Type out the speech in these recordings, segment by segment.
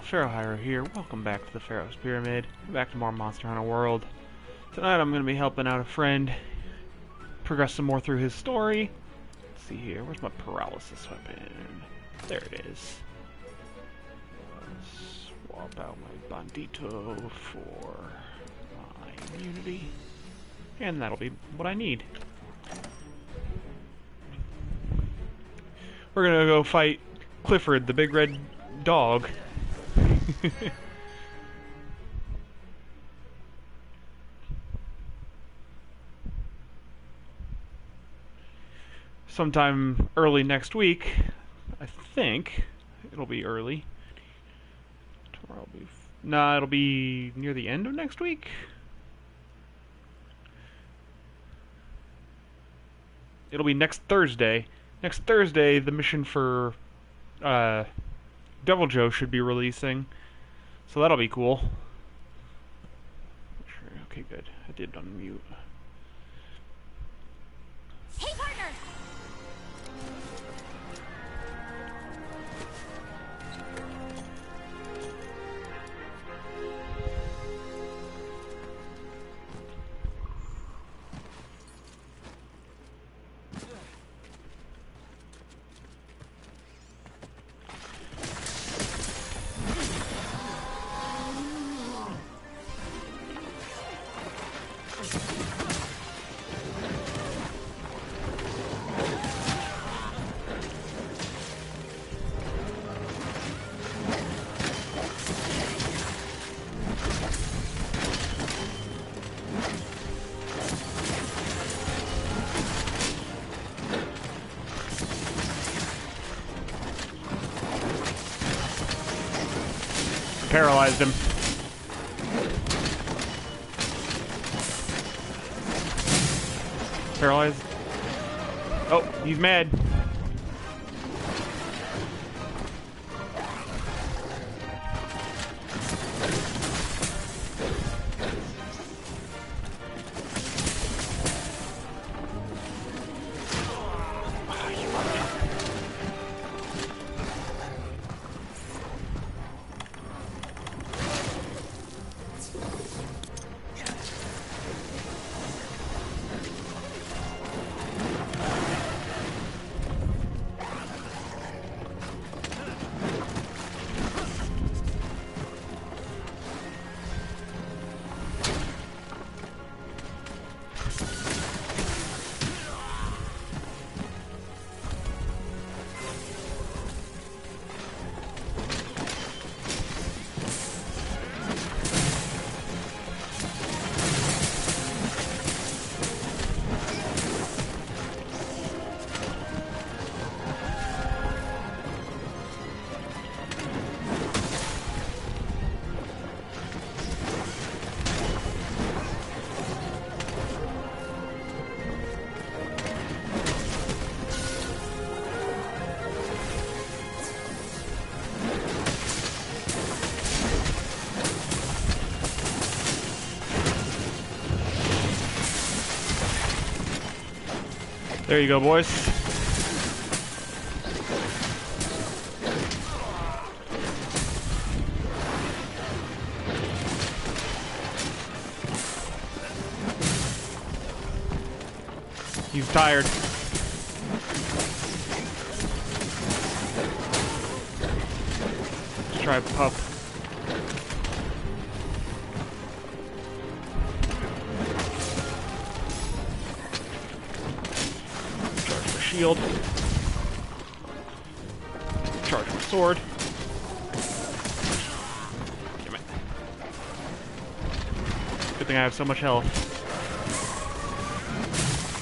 Pharaoh Hiro here. Welcome back to the Pharaoh's Pyramid. Back to more Monster Hunter World. Tonight I'm going to be helping out a friend progress some more through his story. Let's see here. Where's my paralysis weapon? There it is. Swap out my Bandito for my immunity. And that'll be what I need. We're going to go fight Clifford, the big red dog. Sometime early next week, I think. It'll be early. Tomorrow will be... Nah, it'll be near the end of next week? It'll be next Thursday. Next Thursday, the mission for Devil Joe should be releasing. So that'll be cool. Sure. Okay, good. I did unmute. Hey, partner! Paralyzed him. Paralyzed. Oh, he's mad. There you go, boys. He's tired. Let's try Pup. Shield. Charge my sword. Damn it. Good thing I have so much health.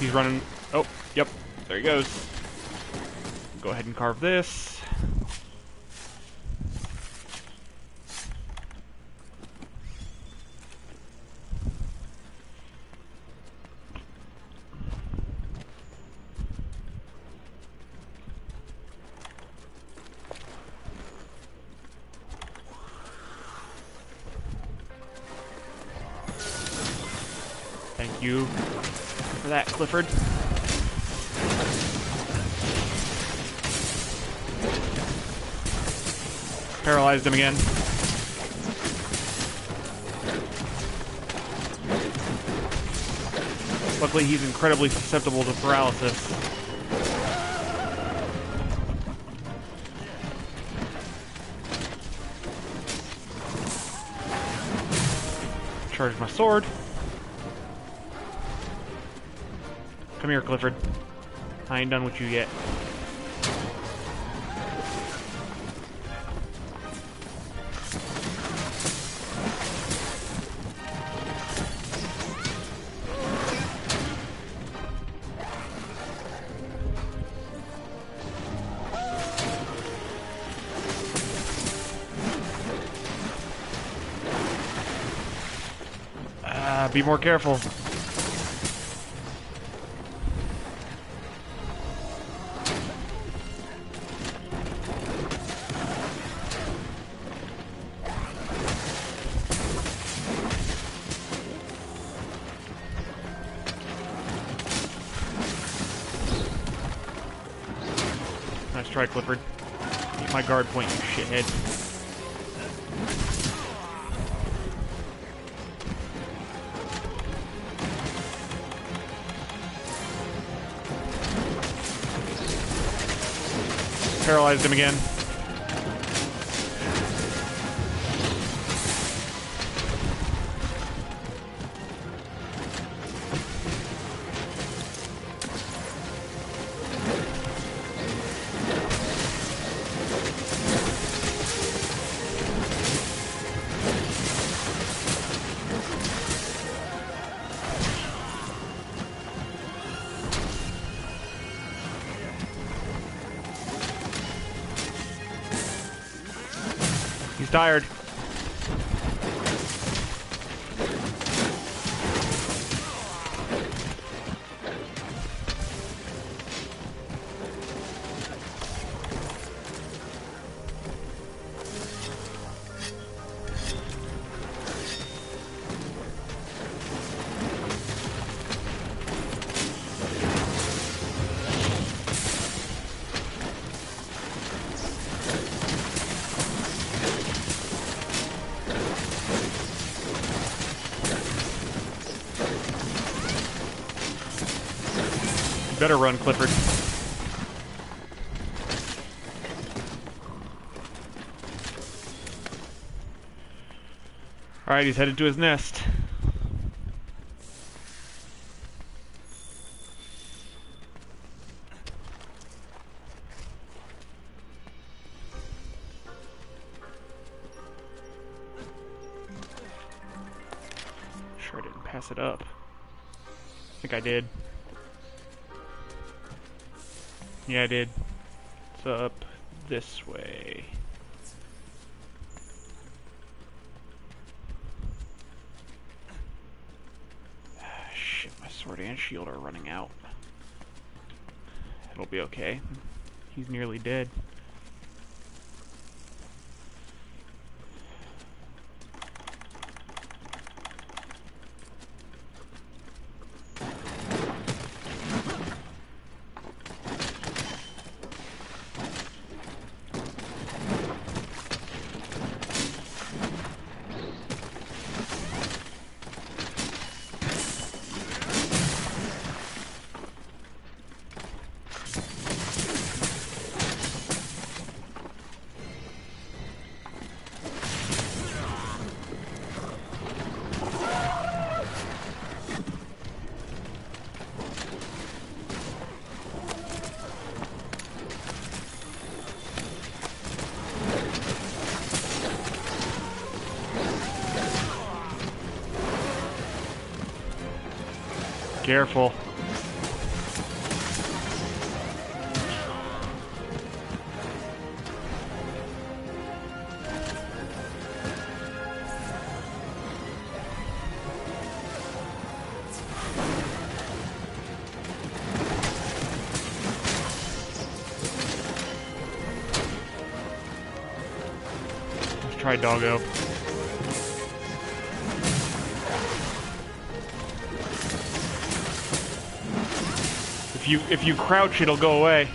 He's running. Oh, yep. There he goes. Go ahead and carve this. Thank you for that, Clifford. Paralyzed him again. Luckily, he's incredibly susceptible to paralysis. Charge my sword. Come here, Clifford. I ain't done with you yet. Be more careful. Nice try, Clifford. Eat my guard point, you shithead. Paralyzed him again. He's tired. Better run, Clifford. Alright, he's headed to his nest. Sure I didn't pass it up. I think I did. Yeah, I did. It's up this way. Shit, my sword and shield are running out. It'll be okay. He's nearly dead. Careful. Let's try doggo. If you crouch, it'll go away.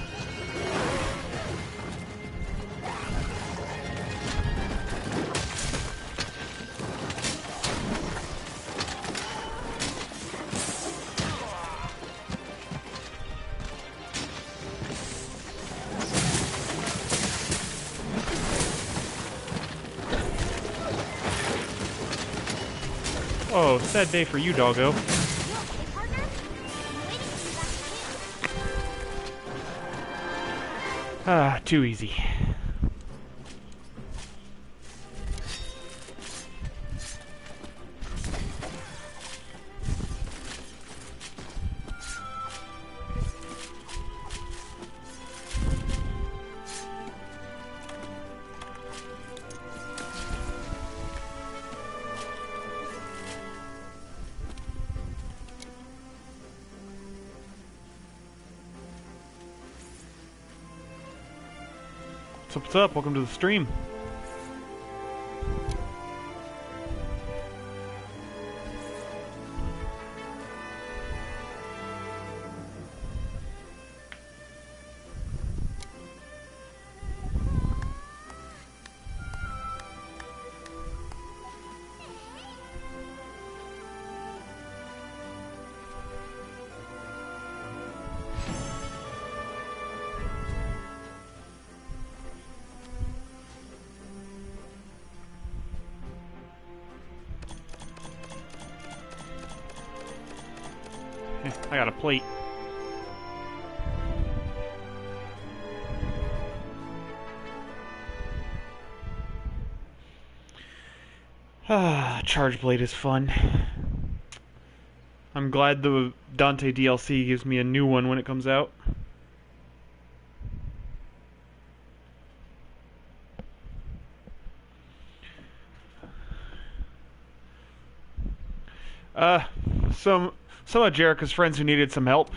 Oh, sad day for you, doggo. You okay, partner? I'm waiting for you back at camp. Ah, too easy. What's up? Welcome to the stream. I got a plate. Ah, Charge Blade is fun. I'm glad the Dante DLC gives me a new one when it comes out. Some of Jericho's friends who needed some help.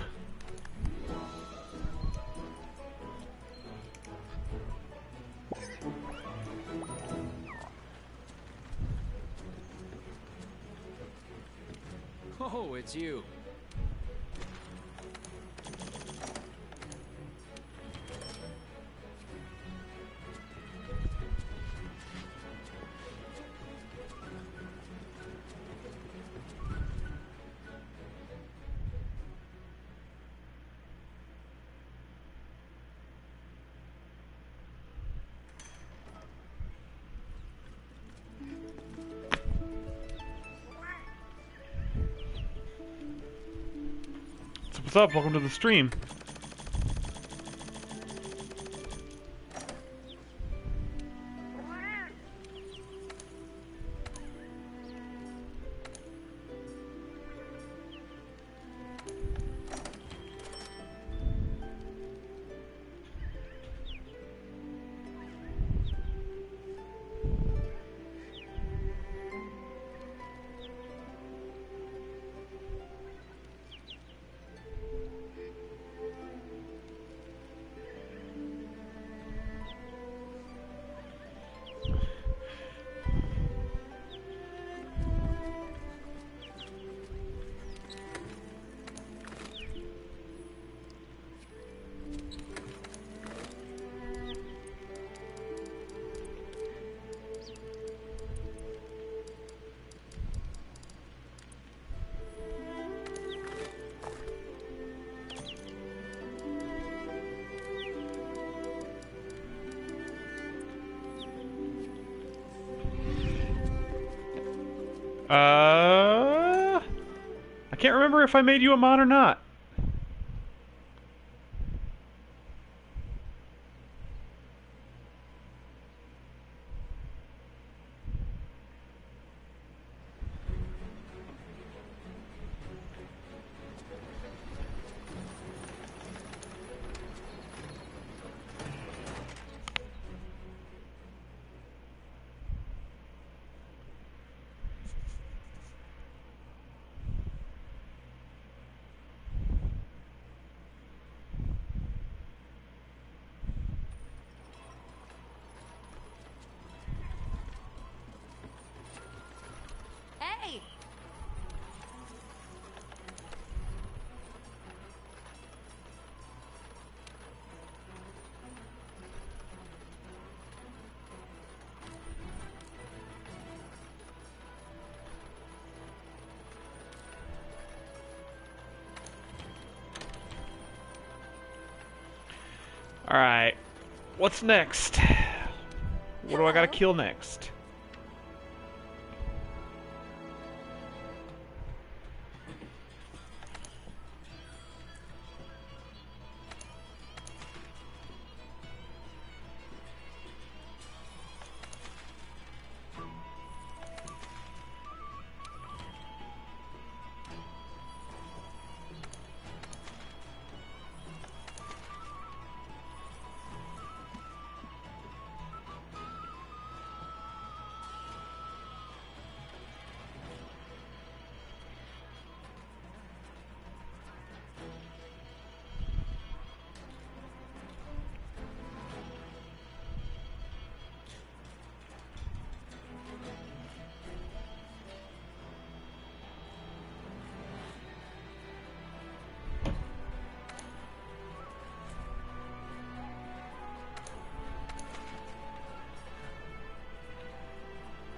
Oh, it's you. So what's up? Welcome to the stream. I can't remember if I made you a mod or not. Hey! Alright. What's next? What do I gotta kill next?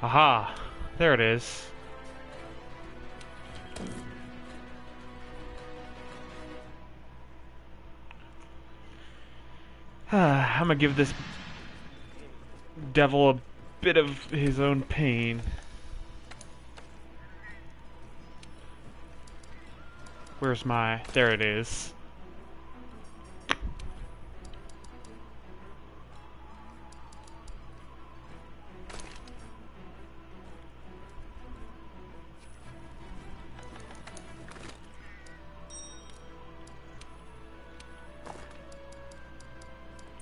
Aha! There it is. I'm gonna give this devil a bit of his own pain. Where's my... There it is.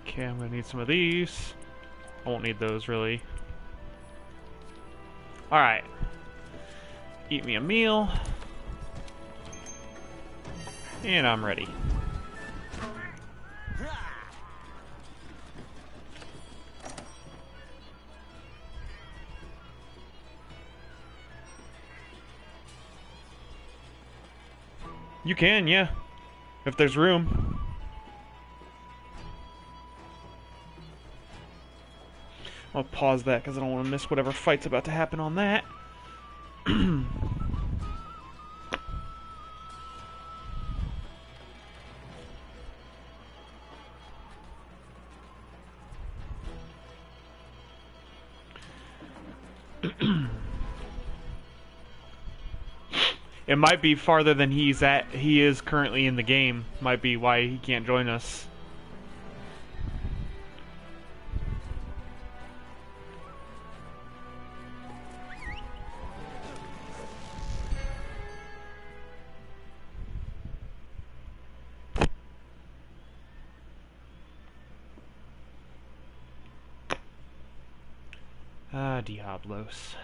Okay, I'm gonna need some of these. I won't need those, really. Alright. Eat me a meal. And I'm ready. You can, yeah. If there's room. I'll pause that because I don't want to miss whatever fight's about to happen on that. It might be farther than he is currently in the game. Might be why he can't join us. Ah, Diablos.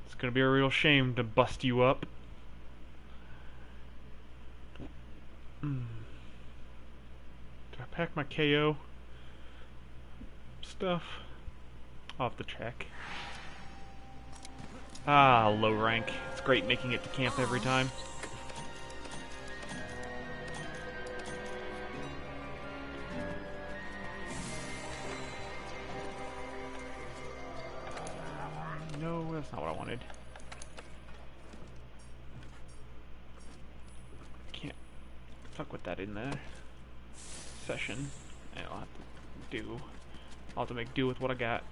It's gonna be a real shame to bust you up. Did I pack my KO stuff? I'll have to check. Ah, low rank. It's great making it to camp every time. No, that's not what I wanted. Can't fuck with that in the session. I'll have to do. I'll have to make do with what I got.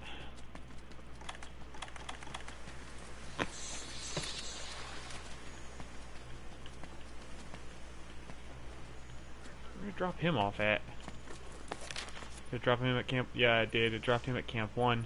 Where did I drop him off at? Did I drop him at camp? Yeah, I did. I dropped him at camp 1.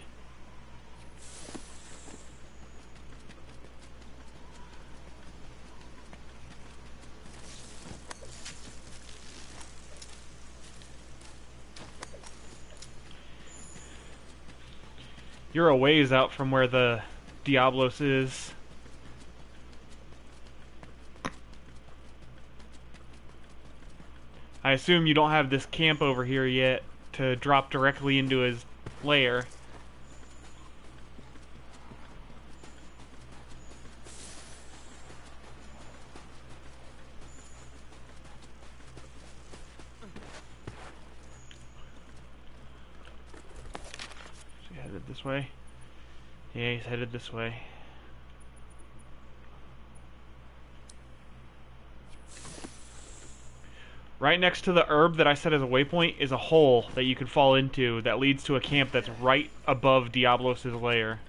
You're a ways out from where the Diablos is. I assume you don't have this camp over here yet to drop directly into his lair. Is he headed this way? Yeah, he's headed this way. Right next to the herb that I set as a waypoint is a hole that you can fall into that leads to a camp that's right above Diablos' lair.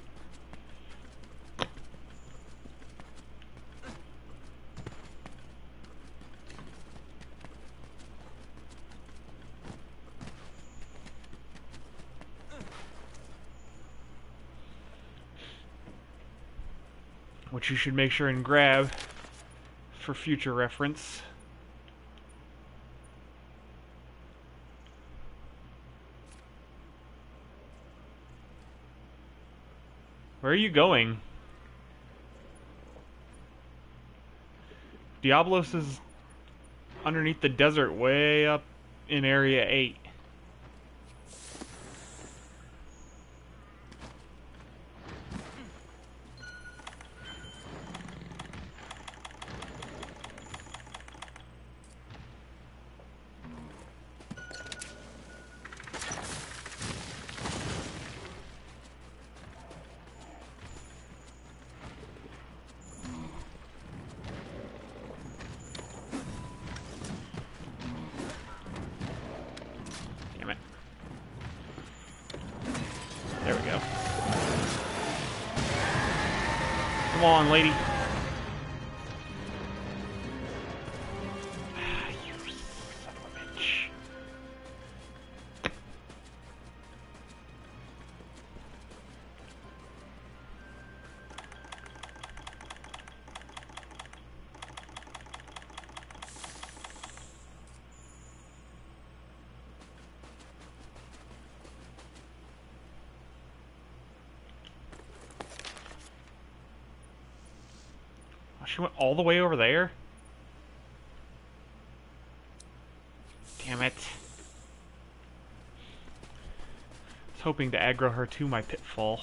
Which you should make sure and grab for future reference. Where are you going? Diablos is underneath the desert way up in Area 8. Come on, lady. You son of a bitch. She went all the way over there? Damn it. I was hoping to aggro her to my pitfall.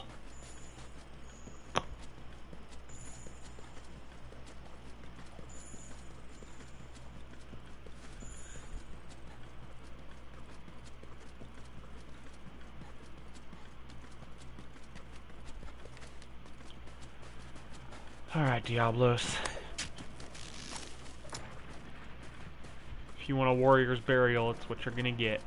Alright, Diablos. If you want a warrior's burial, it's what you're gonna get.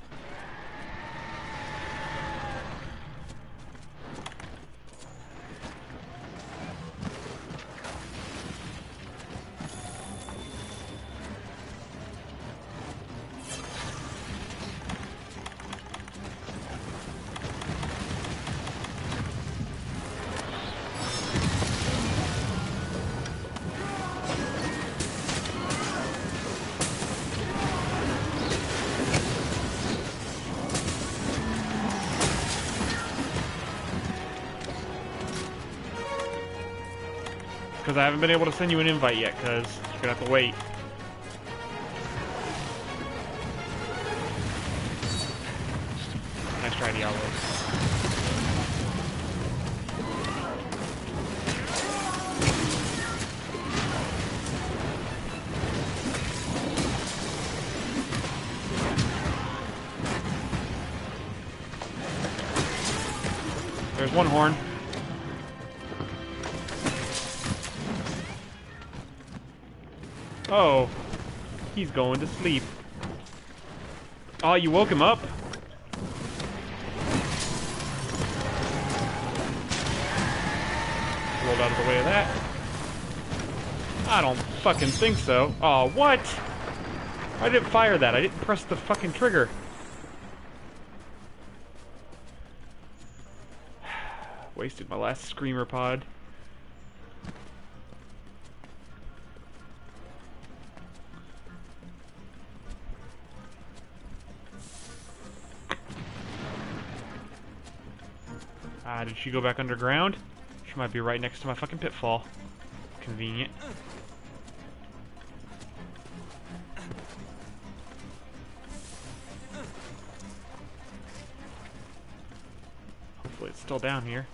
Because I haven't been able to send you an invite yet, because you're gonna have to wait. Nice try, Diablos. There's one horn. Oh, he's going to sleep. Oh, you woke him up? Rolled out of the way of that. I don't fucking think so. Oh, what? I didn't fire that. I didn't press the fucking trigger. Wasted my last screamer pod. Did she go back underground? She might be right next to my fucking pitfall. Convenient. Hopefully it's still down here.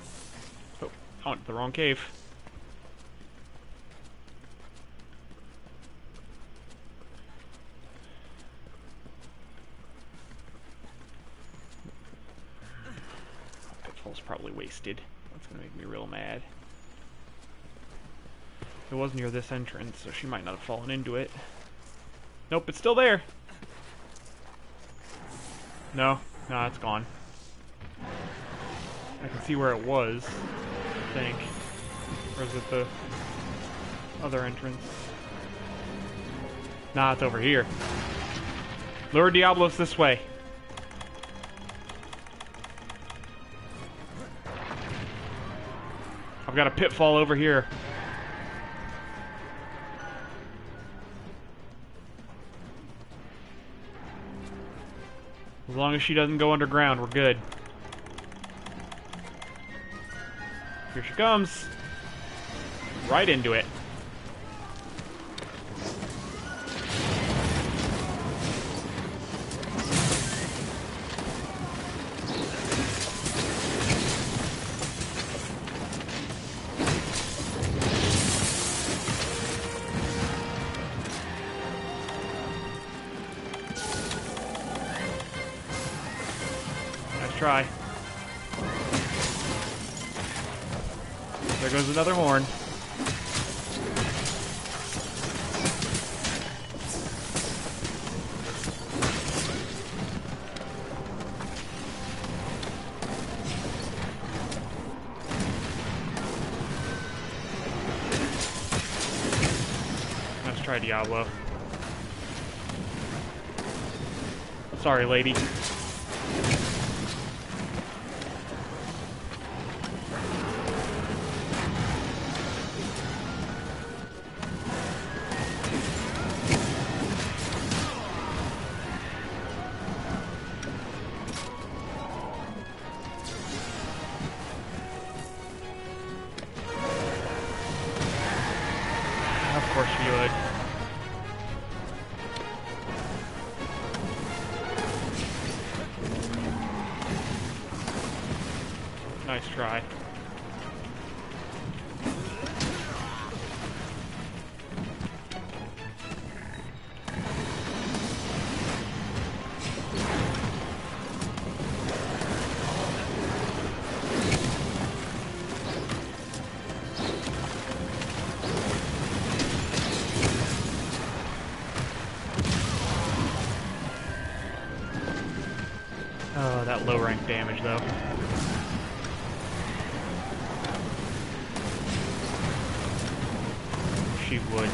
Oh, I went to the wrong cave. Probably wasted. That's gonna make me real mad. It was near this entrance, so she might not have fallen into it. Nope, it's still there. No, it's gone. I can see where it was, I think. Or is it the other entrance? Nah, it's over here. Lure Diablos this way. I've got a pitfall over here. As long as she doesn't go underground, we're good. Here she comes. Right into it. Try. There goes another horn. try, Diablo. Sorry, lady. Of course you would. Nice try. Oh, that low rank damage though. She would.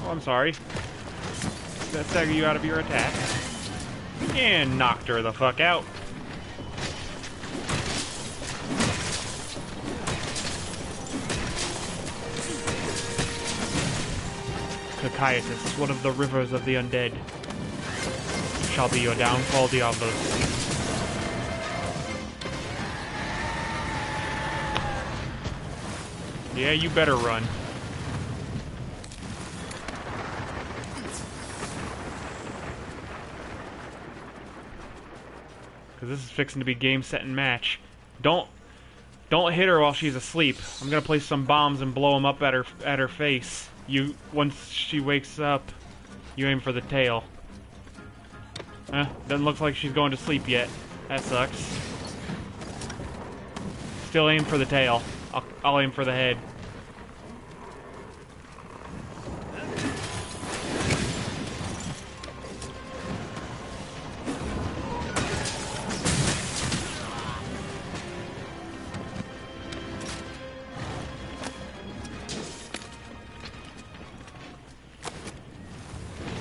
Oh, I'm sorry. Did that stagger you out of your attack? And knocked her the fuck out. Cacaitus, one of the rivers of the undead, shall be your downfall, Diablos. Yeah, you better run. Because this is fixing to be game, set, and match. Don't hit her while she's asleep. I'm gonna place some bombs and blow them up at her face. Once she wakes up, you aim for the tail. Doesn't look like she's going to sleep yet. That sucks. Still aim for the tail. I'll aim for the head.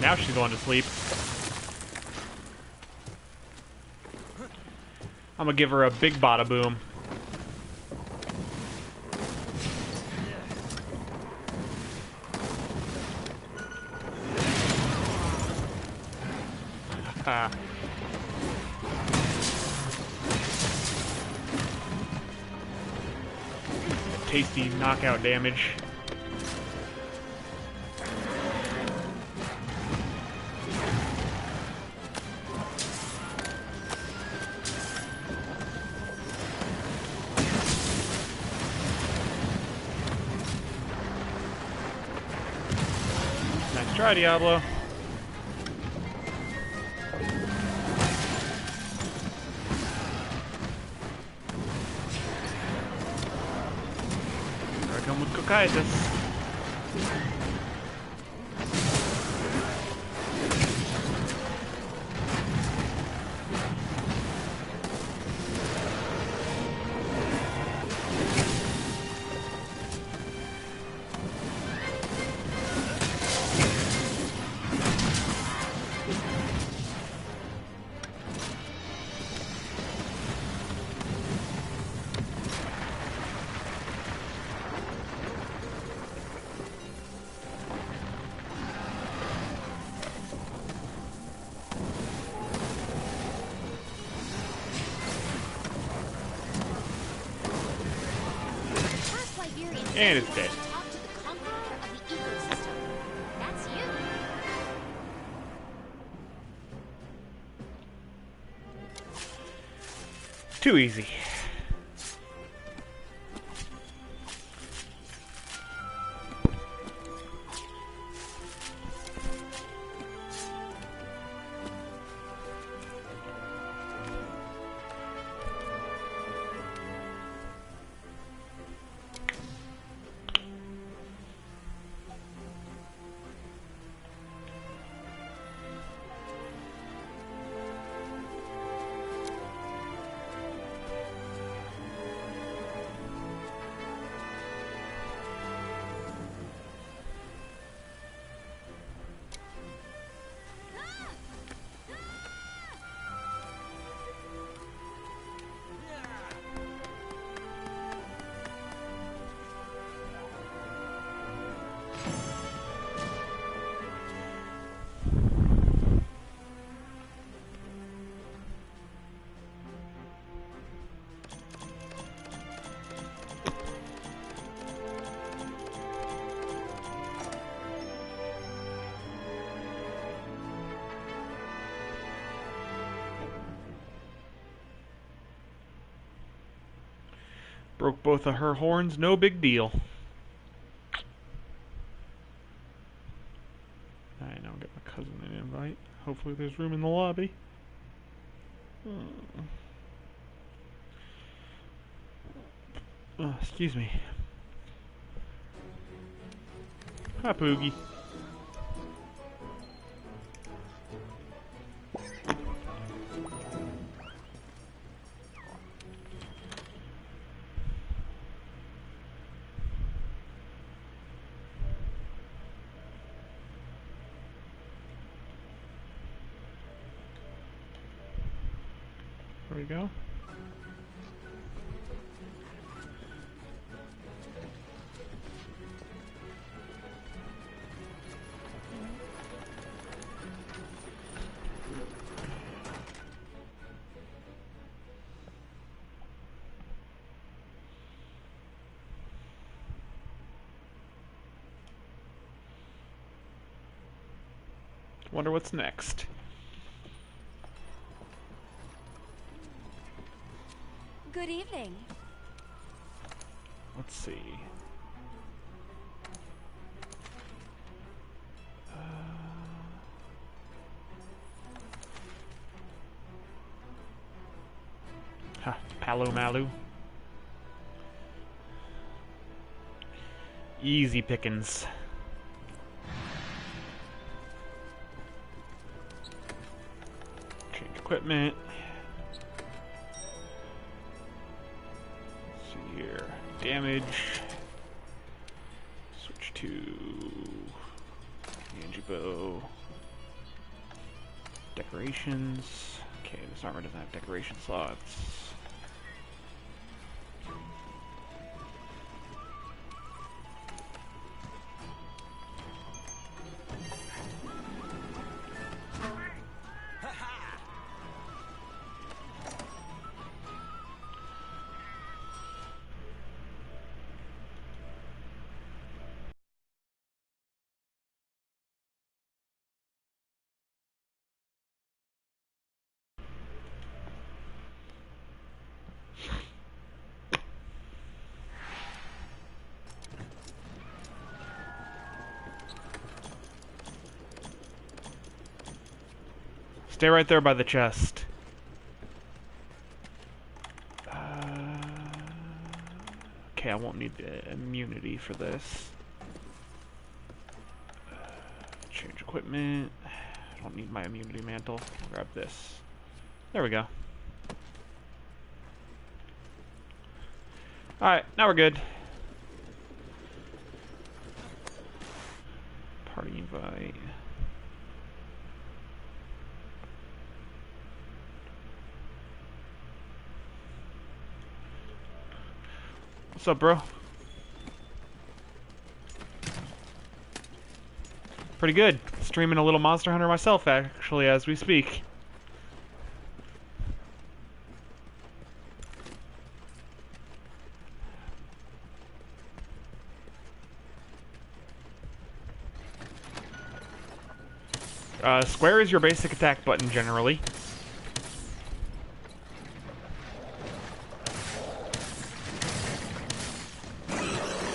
Now she's going to sleep. I'm gonna give her a big bada boom. Tasty knockout damage. Nice try, Diablo. Here I come with Cacaitus. And it's dead. Talk to the conqueror of the ecosystem. That's you. Too easy. Broke both of her horns, no big deal. Alright, now I'll get my cousin an invite. Hopefully there's room in the lobby. Oh, excuse me. Hi, Poogie. There we go. Wonder what's next. Good evening. Let's see. Ha, Palomalu. Easy pickings. Change equipment. Let's see here. Damage. Switch to Anjibo. Decorations. Okay, this armor doesn't have decoration slots. Stay right there by the chest. Okay, I won't need the immunity for this. Change equipment. I don't need my immunity mantle. Grab this. There we go. Alright, now we're good. Party invite. What's up, bro? Pretty good. Streaming a little Monster Hunter myself, actually, as we speak. Square is your basic attack button, generally.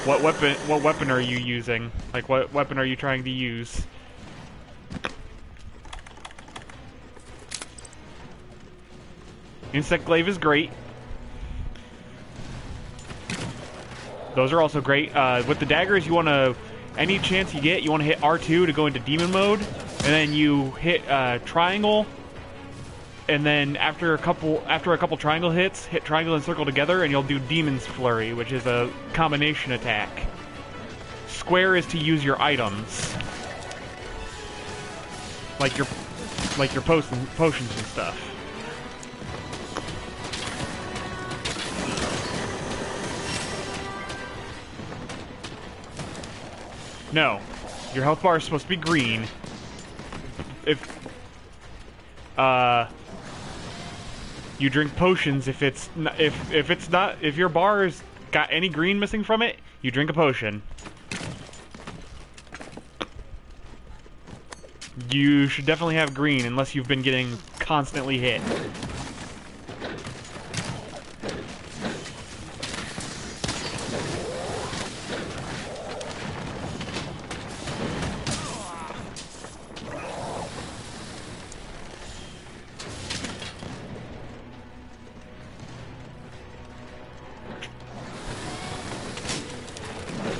What weapon are you using? Like, what weapon are you trying to use? Insect Glaive is great. Those are also great. With the daggers, you want to, any chance you get, you want to hit R2 to go into demon mode, and then you hit triangle, and then after a couple triangle hits, hit triangle and circle together, and you'll do Demon's Flurry, which is a combination attack. Square is to use your items, like your potions and stuff. No, your health bar is supposed to be green. If you drink potions, if your bar's got any green missing from it, you drink a potion. You should definitely have green unless you've been getting constantly hit.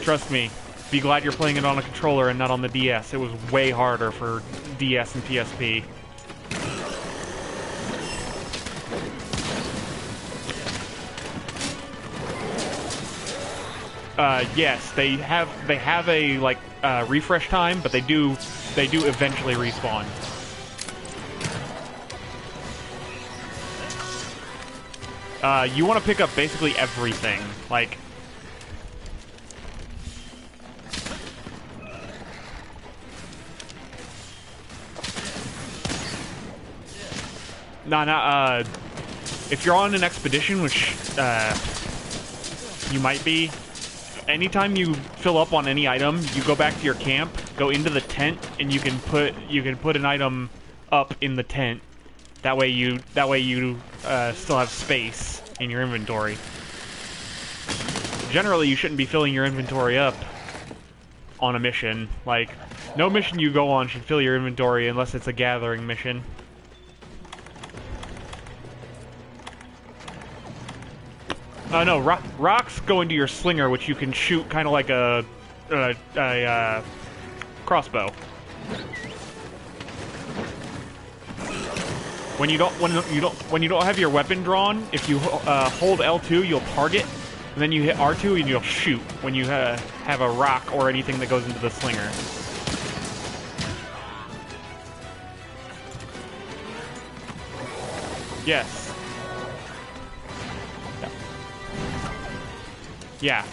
Trust me. Be glad you're playing it on a controller and not on the DS. It was way harder for DS and PSP. Yes, they have a like refresh time, but they do eventually respawn. You want to pick up basically everything, like. If you're on an expedition, which you might be, anytime you fill up on any item, you go back to your camp, go into the tent, and you can put an item up in the tent. That way you still have space in your inventory. Generally, you shouldn't be filling your inventory up on a mission. Like, no mission you go on should fill your inventory unless it's a gathering mission. No, rocks go into your slinger, which you can shoot kind of like a crossbow. When you don't have your weapon drawn, if you hold L2, you'll target, and then you hit R2 and you'll shoot when you have a rock or anything that goes into the slinger. Yes. Yeah.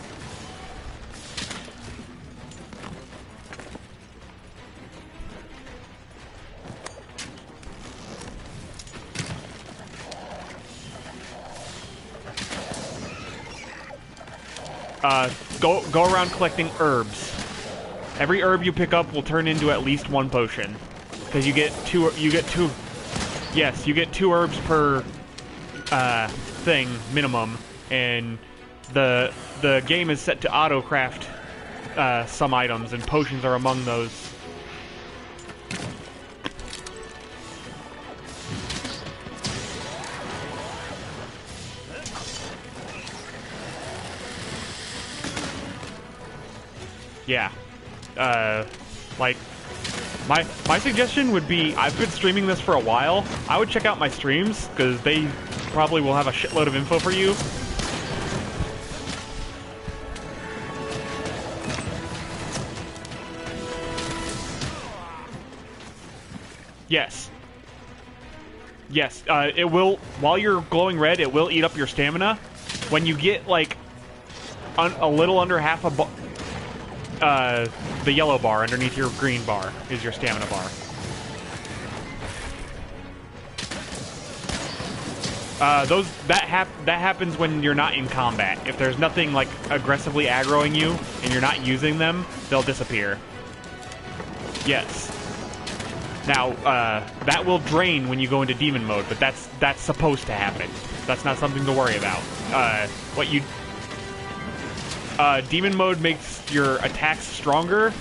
Go around collecting herbs. Every herb you pick up will turn into at least one potion, because you get two. Yes, you get 2 herbs per thing minimum, and the game is set to auto-craft some items, and potions are among those. Yeah. Like, my suggestion would be, I've been streaming this for a while. I would check out my streams, because they probably will have a shitload of info for you. Yes. Yes, it will, while you're glowing red, it will eat up your stamina. When you get, like, a little under half the yellow bar underneath your green bar is your stamina bar. That happens when you're not in combat. If there's nothing, like, aggressively aggroing you, and you're not using them, they'll disappear. Yes. Now, that will drain when you go into demon mode, but that's supposed to happen. That's not something to worry about. Demon mode makes your attacks stronger.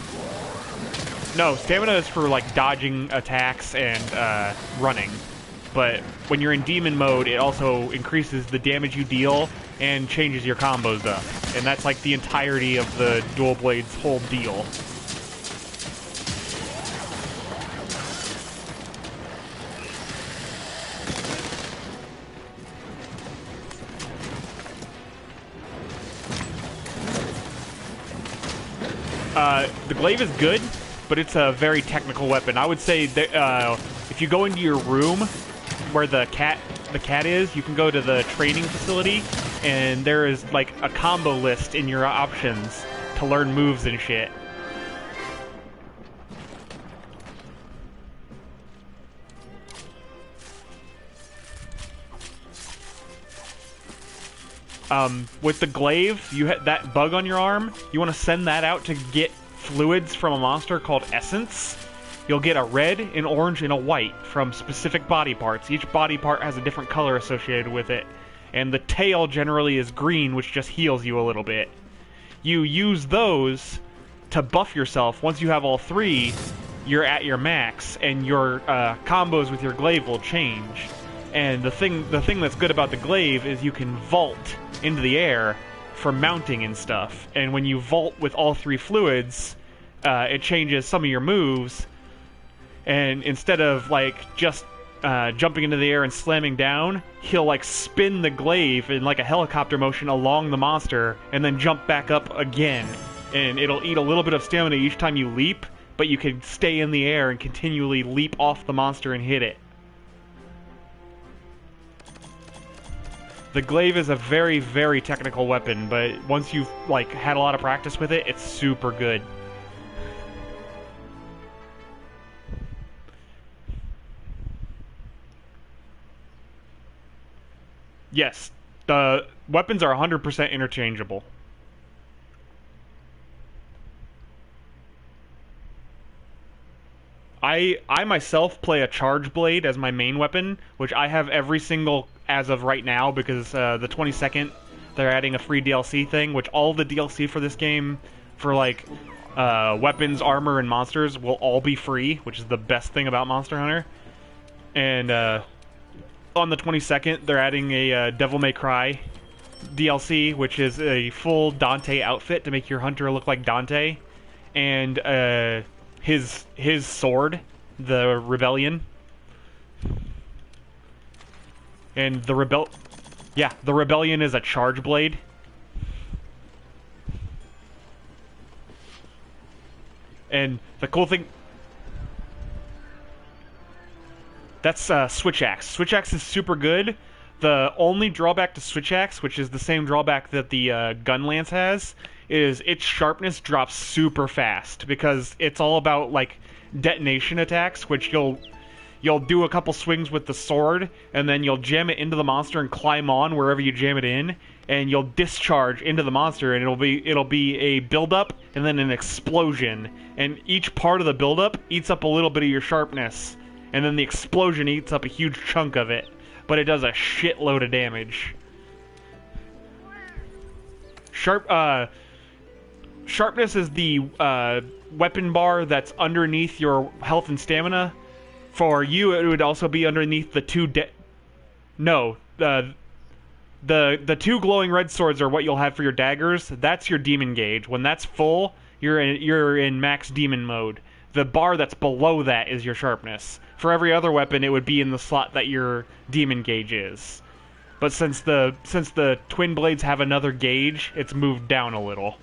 No, stamina is for, like, dodging attacks and, running. But when you're in demon mode, it also increases the damage you deal and changes your combos up. And that's, like, the entirety of the Dual Blade's whole deal. The glaive is good, but it's a very technical weapon. I would say that, if you go into your room where the cat is, you can go to the training facility, and there is, like, a combo list in your options to learn moves and shit. With the glaive, you hit that bug on your arm, you want to send that out to get fluids from a monster called Essence. You'll get a red, an orange, and a white from specific body parts. Each body part has a different color associated with it. And the tail generally is green, which just heals you a little bit. You use those to buff yourself. Once you have all 3, you're at your max, and your combos with your glaive will change. And the thing that's good about the glaive is you can vault into the air for mounting and stuff. And when you vault with all three fluids, it changes some of your moves. And instead of like just jumping into the air and slamming down, he'll like spin the glaive in like a helicopter motion along the monster and then jump back up again. And it'll eat a little bit of stamina each time you leap, but you can stay in the air and continually leap off the monster and hit it. The glaive is a very, very technical weapon, but once you've like had a lot of practice with it, it's super good. Yes, the weapons are 100% interchangeable. I myself play a charge blade as my main weapon, which I have every single as of right now because the 22nd they're adding a free DLC thing, which all the DLC for this game for like weapons, armor, and monsters will all be free, which is the best thing about Monster Hunter. And on the 22nd they're adding a Devil May Cry DLC, which is a full Dante outfit to make your hunter look like Dante, and his sword, the Rebellion. And the Rebellion is a charge blade. And the cool thing, that's Switch Axe. Switch Axe is super good. The only drawback to Switch Axe, which is the same drawback that the Gun Lance has, is its sharpness drops super fast because it's all about like detonation attacks, which you'll do a couple swings with the sword and then you'll jam it into the monster and climb on wherever you jam it in, and you'll discharge into the monster, and it'll be a build-up and then an explosion, and each part of the build-up eats up a little bit of your sharpness, and then the explosion eats up a huge chunk of it, but it does a shitload of damage. Sharpness is the weapon bar that's underneath your health and stamina. For you, it would also be underneath the two the two glowing red swords are what you'll have for your daggers. That's your demon gauge. When that's full, you're in max demon mode. The bar that's below that is your sharpness. For every other weapon, it would be in the slot that your demon gauge is. But since the twin blades have another gauge, it's moved down a little.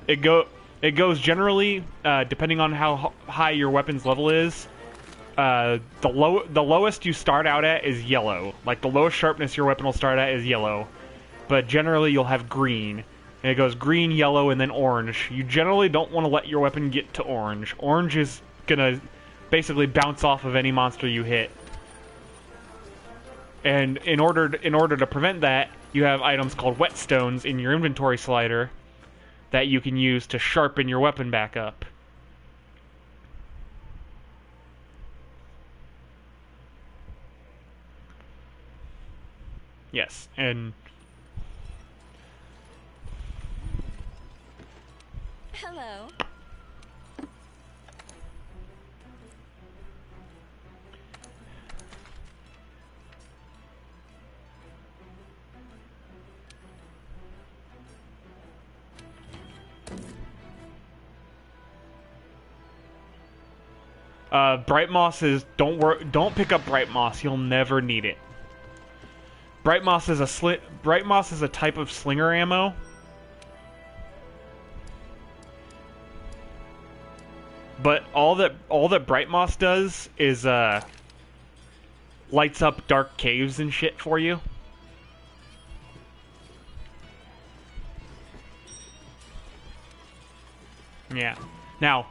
It goes generally, depending on how high your weapon's level is. The lowest you start out at is yellow. Like, the lowest sharpness your weapon will start at is yellow. But generally you'll have green. And it goes green, yellow, and then orange. You generally don't want to let your weapon get to orange. Orange is gonna basically bounce off of any monster you hit. And in order to prevent that, you have items called whetstones in your inventory slider that you can use to sharpen your weapon back up. Yes, and Hello. Bright Moss is don't pick up Bright Moss. You'll never need it. Bright Moss is a type of slinger ammo. But all that Bright Moss does is lights up dark caves and shit for you. Yeah. Now,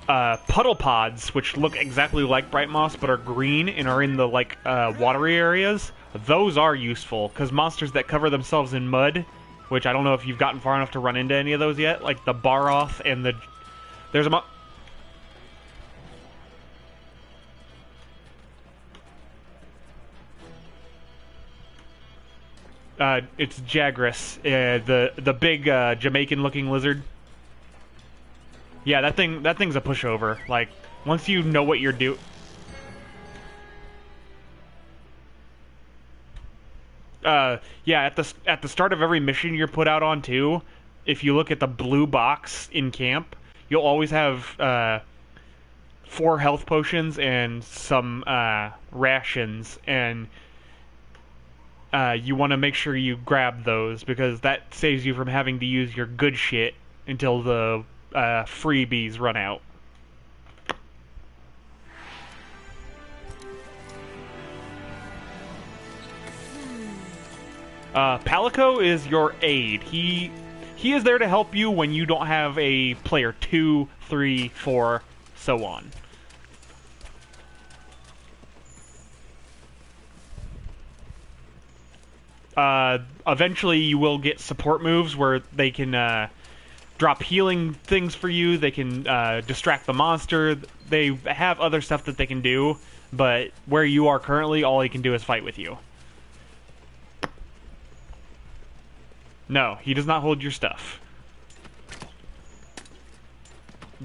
puddle pods, which look exactly like Bright Moss but are green and are in the like watery areas, those are useful because monsters that cover themselves in mud, which I don't know if you've gotten far enough to run into any of those yet, like the Baroth and there's a it's Jagras, the big Jamaican-looking lizard. Yeah, that thing's a pushover. Like, once you know what you're doing. Yeah, at the start of every mission you're put out on too, if you look at the blue box in camp, you'll always have 4 health potions and some rations, and you want to make sure you grab those because that saves you from having to use your good shit until the freebies run out. Palico is your aide. He is there to help you when you don't have a player 2, 3, 4, so on. Eventually you will get support moves where they can drop healing things for you, they can distract the monster, they have other stuff that they can do, but where you are currently, all he can do is fight with you. No, he does not hold your stuff.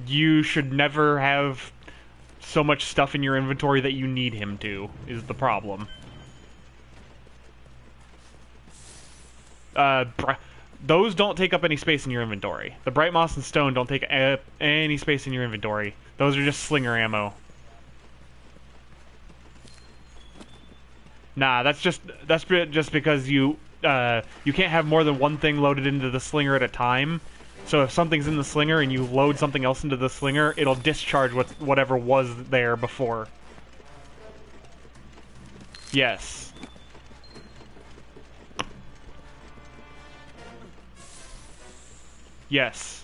You should never have so much stuff in your inventory that you need him to, is the problem. Those don't take up any space in your inventory. The Bright Moss and Stone don't take any space in your inventory. Those are just slinger ammo. Nah, that's just because you can't have more than one thing loaded into the slinger at a time. So if something's in the slinger and you load something else into the slinger, it'll discharge whatever was there before. Yes. Yes.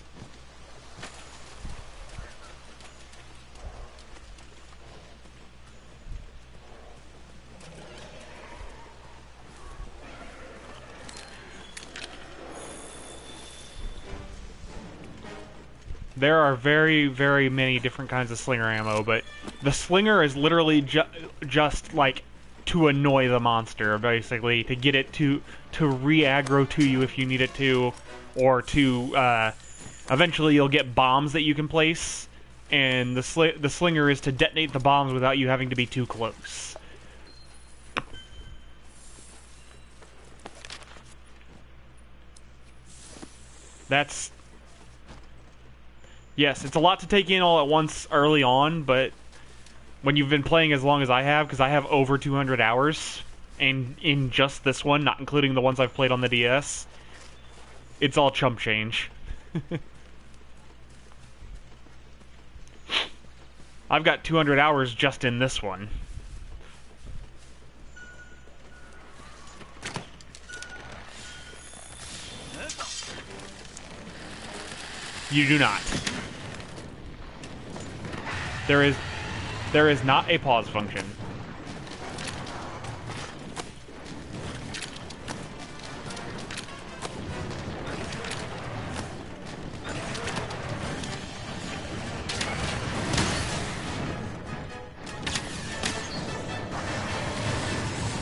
There are very, very many different kinds of slinger ammo, but the slinger is literally just like to annoy the monster, basically, to get it to re-aggro to you if you need it to, or to eventually you'll get bombs that you can place, and the slinger is to detonate the bombs without you having to be too close. That's... Yes, it's a lot to take in all at once early on, but when you've been playing as long as I have, because I have over 200 hours, and in just this one, not including the ones I've played on the DS, it's all chump change. I've got 200 hours just in this one. You do not. There is not a pause function.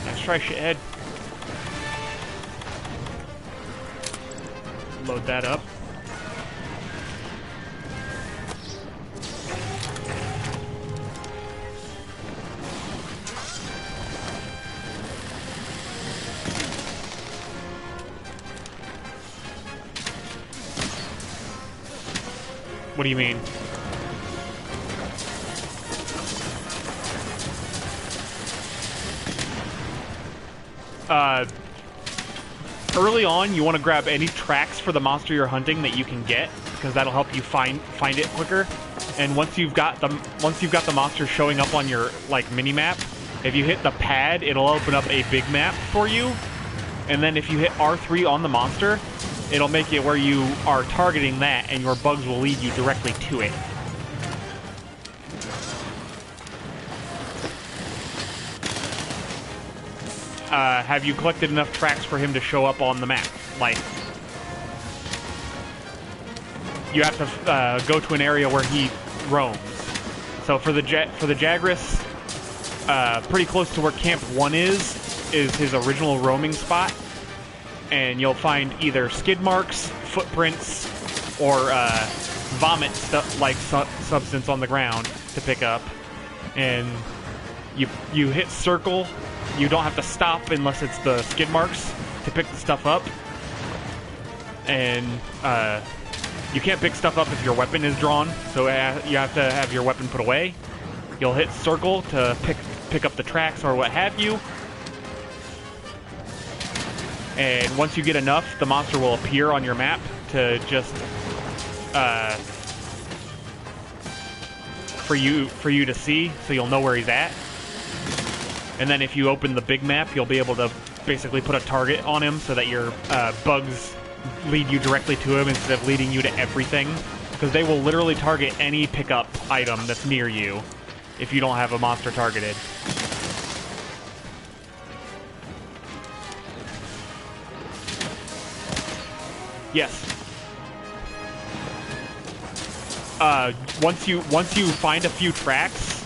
Nice try, shithead. Load that up. What do you mean? Early on, you want to grab any tracks for the monster you're hunting that you can get, because that'll help you find it quicker. And once you've got the monster showing up on your mini map, if you hit the pad, it'll open up a big map for you. And then if you hit R3 on the monster, it'll make it where you are targeting that, and your bugs will lead you directly to it. Have you collected enough tracks for him to show up on the map? Like, you have to go to an area where he roams. So for the Jagras, pretty close to where Camp 1 is his original roaming spot. And you'll find either skid marks, footprints, or vomit substance on the ground to pick up. And you hit circle you don't have to stop unless it's the skid marks to pick the stuff up. And you can't pick stuff up if your weapon is drawn, so you have to have your weapon put away. You'll hit circle to pick up the tracks or what have you. And once you get enough, the monster will appear on your map to just for you to see, so you'll know where he's at. And then if you open the big map, you'll be able to basically put a target on him so that your bugs lead you directly to him instead of leading you to everything, because they will literally target any pickup item that's near you if you don't have a monster targeted. Yes. Once you find a few tracks,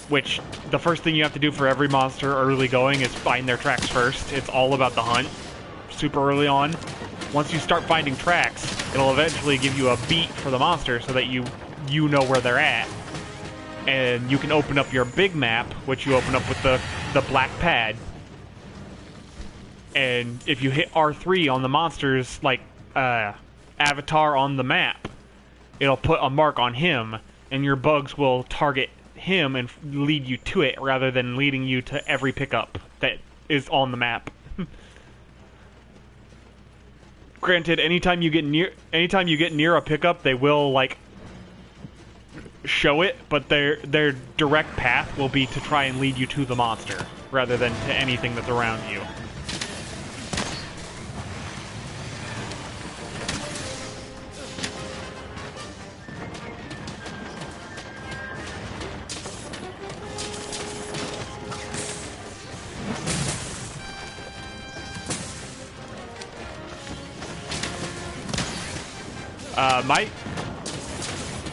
which the first thing you have to do for every monster early going is find their tracks first. It's all about the hunt, super early on. Once you start finding tracks, it'll eventually give you a beat for the monster so that you know where they're at. And you can open up your big map, which you open up with the black pad. And if you hit R3 on the monster's like avatar on the map, it'll put a mark on him, and your bugs will target him and lead you to it rather than leading you to every pickup that is on the map. Granted, anytime you get near a pickup, they will like show it, but their direct path will be to try and lead you to the monster rather than to anything that's around you.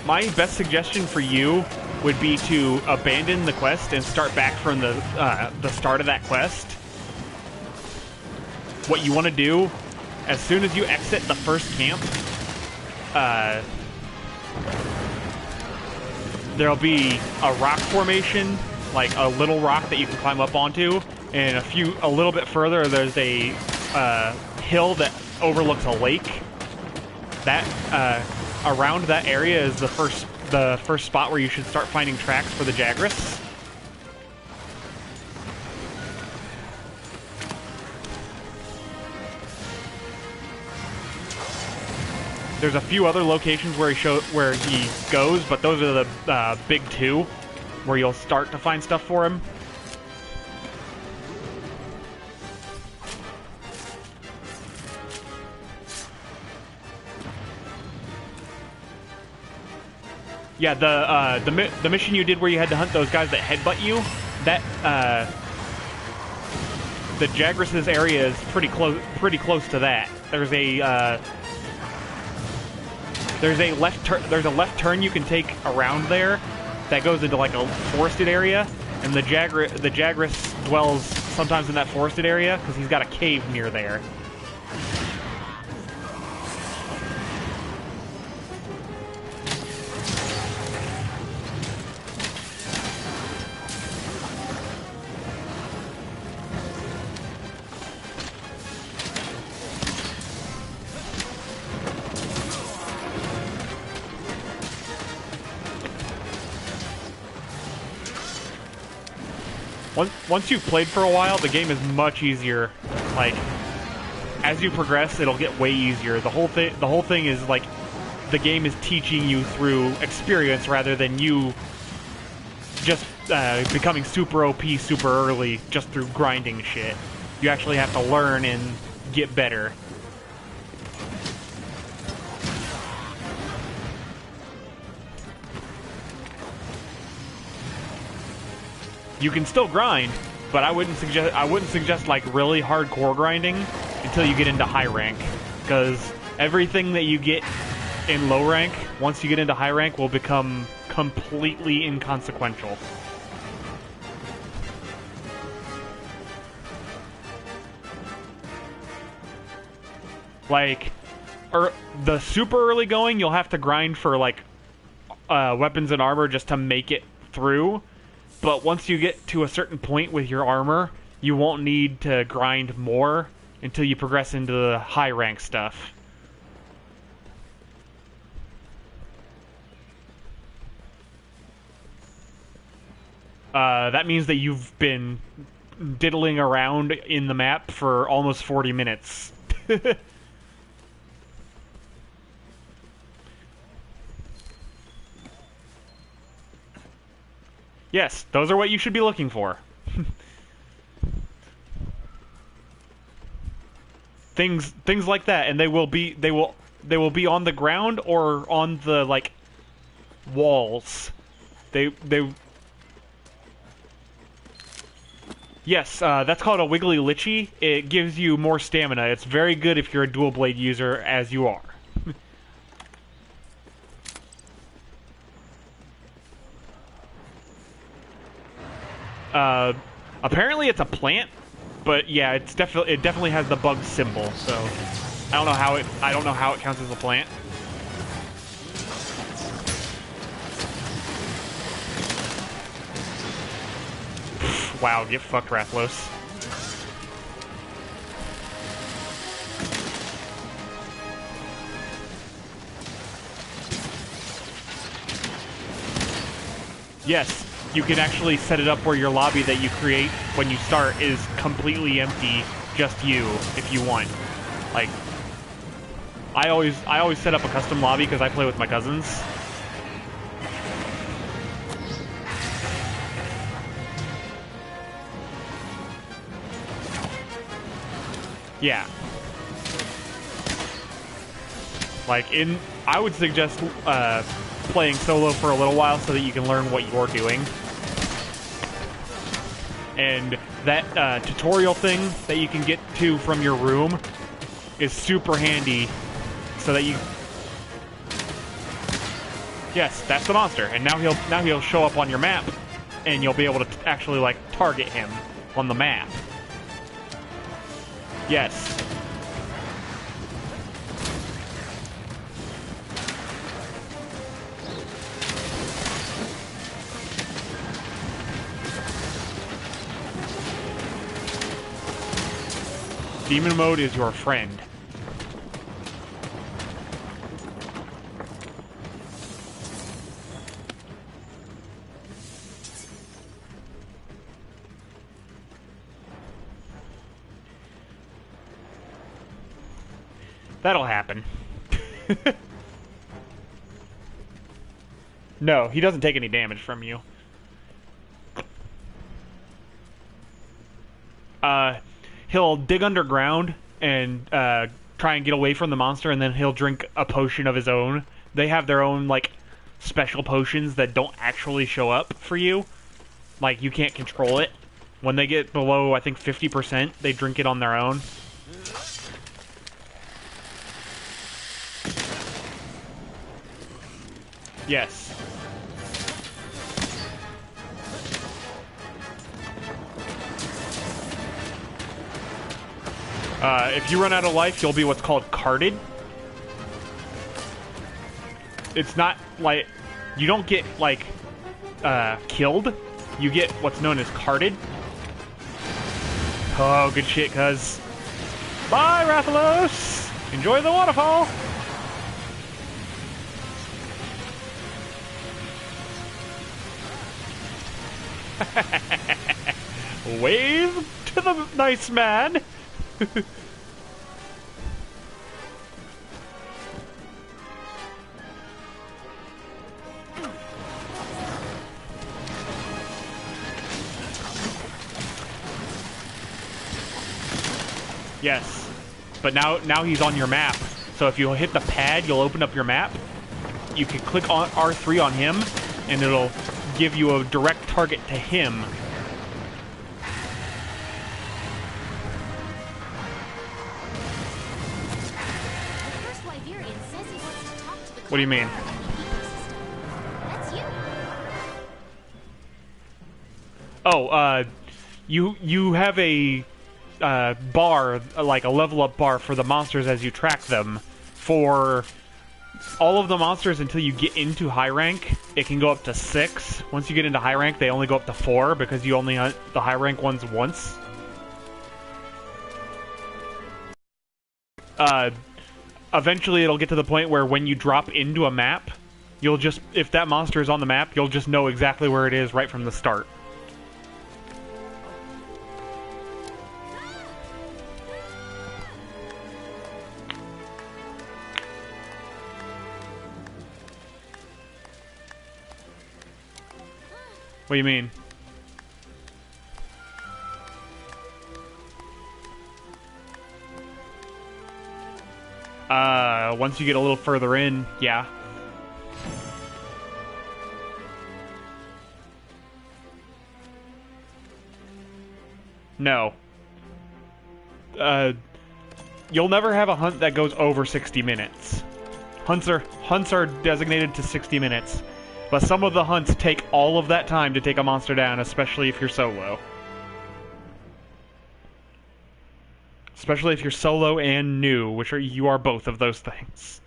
My best suggestion for you would be to abandon the quest and start back from the start of that quest. What you want to do, as soon as you exit the first camp, there'll be a rock formation, like a little rock that you can climb up onto, and a little bit further there's a hill that overlooks a lake. That around that area is the first spot where you should start finding tracks for the Jagras. There's a few other locations where he goes, but those are the big two where you'll start to find stuff for him. Yeah, the mission you did where you had to hunt those guys that headbutt you, that the Jagras' area is pretty close to that. There's a left turn you can take around there that goes into like a forested area, and the Jagras dwells sometimes in that forested area because he's got a cave near there. Once you've played for a while, the game is much easier. Like, as you progress, it'll get way easier. The whole thing is like, the game is teaching you through experience rather than you just becoming super OP super early just through grinding shit. You actually have to learn and get better. You can still grind, but I wouldn't suggest like really hardcore grinding until you get into high rank, because everything that you get in low rank, once you get into high rank, will become completely inconsequential. Like, the super early going, you'll have to grind for like weapons and armor just to make it through. but once you get to a certain point with your armor, you won't need to grind more until you progress into the high rank stuff. That means that you've been diddling around in the map for almost 40 minutes. Yes, those are what you should be looking for. things like that, and they will be on the ground or on the like walls. They Yes, that's called a Wiggly Lichy. It gives you more stamina. It's very good if you're a dual blade user, as you are. Apparently it's a plant, but yeah, it definitely has the bug symbol. So I don't know how it counts as a plant. Wow, get fucked, Rathlos. Yes, you can actually set it up where your lobby that you create when you start is completely empty, just you, if you want. Like, I always set up a custom lobby because I play with my cousins. Yeah. Like, I would suggest playing solo for a little while so that you can learn what you're doing. And that tutorial thing that you can get to from your room is super handy so that you... Yes, that's the monster. And now he'll show up on your map and you'll be able to actually, like, target him on the map. Yes. Demon mode is your friend. That'll happen. No, he doesn't take any damage from you. He'll dig underground and try and get away from the monster, and then he'll drink a potion of his own. They have their own, like, special potions that don't actually show up for you. Like, you can't control it. When they get below, I think, 50%, they drink it on their own. Yes. If you run out of life, you'll be what's called carded. It's not like... You don't get, like, killed. You get what's known as carded. Oh, good shit, cuz. Bye, Rathalos! Enjoy the waterfall! Wave to the nice man! Yes, but now he's on your map. So if you hit the pad, you'll open up your map. You can click on R3 on him, and it'll give you a direct target to him. What do you mean? That's you. Oh, you have a bar, like a level up bar for the monsters as you track them, for all of the monsters until you get into high rank, it can go up to 6. Once you get into high rank, they only go up to 4 because you only hunt the high rank ones once. Eventually it'll get to the point where when you drop into a map, you'll just, if that monster is on the map, you'll just know exactly where it is right from the start. What do you mean? Once you get a little further in, yeah. No. You'll never have a hunt that goes over 60 minutes. Hunts are designated to 60 minutes. But some of the hunts take all of that time to take a monster down, especially if you're solo. Especially if you're solo and new, which you are both of those things.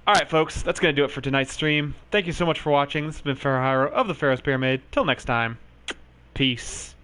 Alright folks, that's going to do it for tonight's stream. Thank you so much for watching. This has been Pharaoh of the Pharaoh's Pyramid. Till next time, peace.